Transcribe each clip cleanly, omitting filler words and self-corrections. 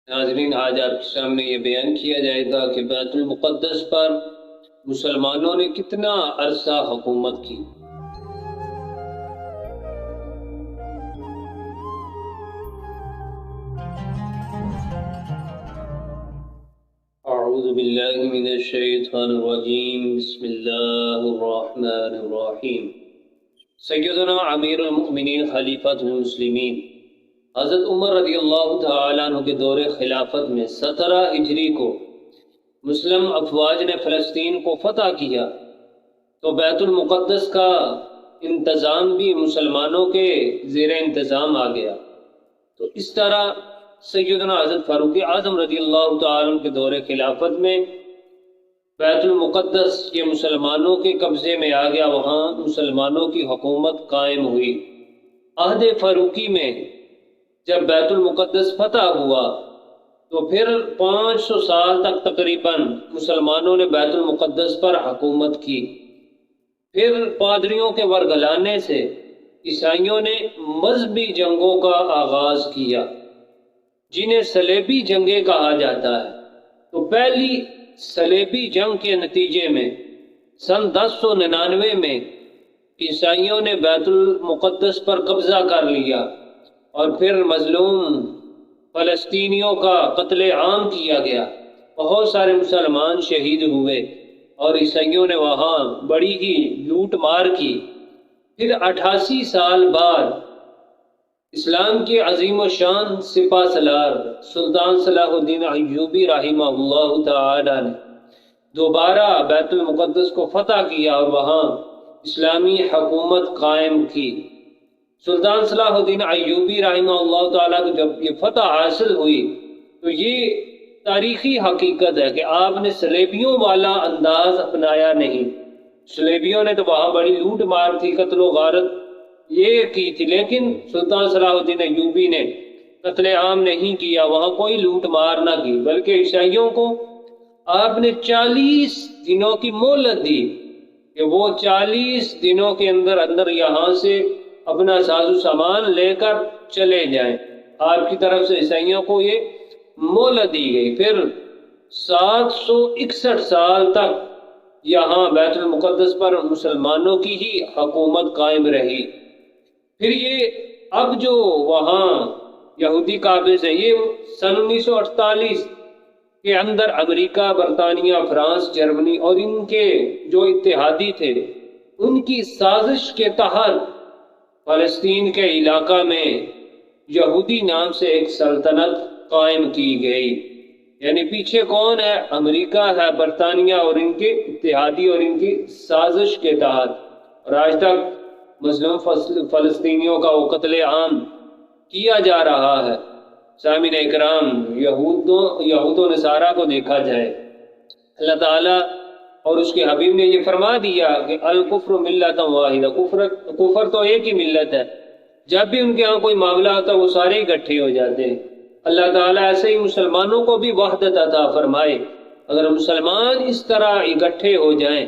ناظرین، آج آپ کے سامنے یہ بیان کیا جائے گا کہ بیت المقدس پر مسلمانوں نے کتنا عرصہ حکومت کی۔ اعوذ باللہ من الشیطان الرجیم، بسم اللہ الرحمن الرحیم۔ سیدنا امیر المؤمنین خلیفۃ المسلمین حضرت عمر رضی اللہ تعالیٰ عنہ کے دور خلافت میں 17 ہجری کو مسلم افواج نے فلسطین کو فتح کیا تو بیت المقدس کا انتظام بھی مسلمانوں کے زیر انتظام آ گیا۔ تو اس طرح سیدنا حضرت فاروق اعظم رضی اللہ تعالیٰ عنہ کے دور خلافت میں بیت المقدس یہ مسلمانوں کے قبضے میں آ گیا، وہاں مسلمانوں کی حکومت قائم ہوئی۔ عہد فاروقی میں جب بیت المقدس فتح ہوا تو پھر 500 سال تک تقریباً مسلمانوں نے بیت المقدس پر حکومت کی۔ پھر پادریوں کے ورگلانے سے عیسائیوں نے مذہبی جنگوں کا آغاز کیا، جنہیں صلیبی جنگیں کہا جاتا ہے۔ تو پہلی صلیبی جنگ کے نتیجے میں سن 1099 میں عیسائیوں نے بیت المقدس پر قبضہ کر لیا اور پھر مظلوم فلسطینیوں کا قتل عام کیا گیا۔ بہت سارے مسلمان شہید ہوئے اور عیسائیوں نے وہاں بڑی ہی لوٹ مار کی۔ پھر 88 سال بعد اسلام کے عظیم و شان سپہ سالار سلطان صلاح الدین ایوبی رحمہ اللہ تعالی نے دوبارہ بیت المقدس کو فتح کیا اور وہاں اسلامی حکومت قائم کی۔ سلطان صلاح الدین ایوبی رحمہ اللہ تعالیٰ کو جب یہ فتح حاصل ہوئی تو یہ تاریخی حقیقت ہے کہ آپ نے صلیبیوں والا انداز اپنایا نہیں۔ صلیبیوں نے تو وہاں بڑی لوٹ مار تھی، قتل و غارت یہ کی تھی، لیکن سلطان صلاح الدین ایوبی نے قتل عام نہیں کیا، وہاں کوئی لوٹ مار نہ کی، بلکہ عیسائیوں کو آپ نے 40 دنوں کی مہلت دی کہ وہ 40 دنوں کے اندر یہاں سے اپنا ساز و سامان لے کر چلے جائیں۔ آپ کی طرف سے عیسائیوں کو یہ مہلت دی گئی۔ پھر 761 سال تک یہاں بیت المقدس پر مسلمانوں کی ہی حکومت قائم رہی۔ پھر یہ اب جو وہاں یہودی قابض ہیں، یہ سن 1948 کے اندر امریکہ، برطانیہ، فرانس، جرمنی اور ان کے جو اتحادی تھے ان کی سازش کے تحت فلسطین کے علاقہ میں یہودی نام سے ایک سلطنت قائم کی گئی۔ یعنی پیچھے کون ہے؟ امریکہ ہے، برطانیہ اور ان کے اتحادی اور ان کی سازش کے تحت، اور آج تک مظلوم فلسطینیوں کا وہ قتل عام کیا جا رہا ہے۔ سامعین اکرام، یہود و نصارہ کو دیکھا جائے، اللہ تعالیٰ اور اس کے حبیب نے یہ فرما دیا کہ الکفر ملۃ واحدہ، کفر تو ایک ہی ملت ہے۔ جب بھی ان کے ہاں کوئی معاملہ ہوتا ہے وہ سارے اکٹھے ہو جاتے ہیں۔ اللہ تعالیٰ ایسے ہی مسلمانوں کو بھی وحدت عطا فرمائے۔ اگر مسلمان اس طرح اکٹھے ہو جائیں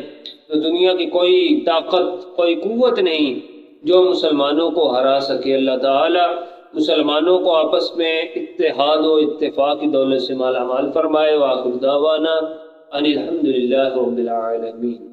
تو دنیا کی کوئی طاقت، کوئی قوت نہیں جو مسلمانوں کو ہرا سکے۔ اللہ تعالیٰ مسلمانوں کو آپس میں اتحاد و اتفاق کی دولت سے مالا مال فرمائے۔ وآخر دعوانا ان الحمد للہ رب العالمین۔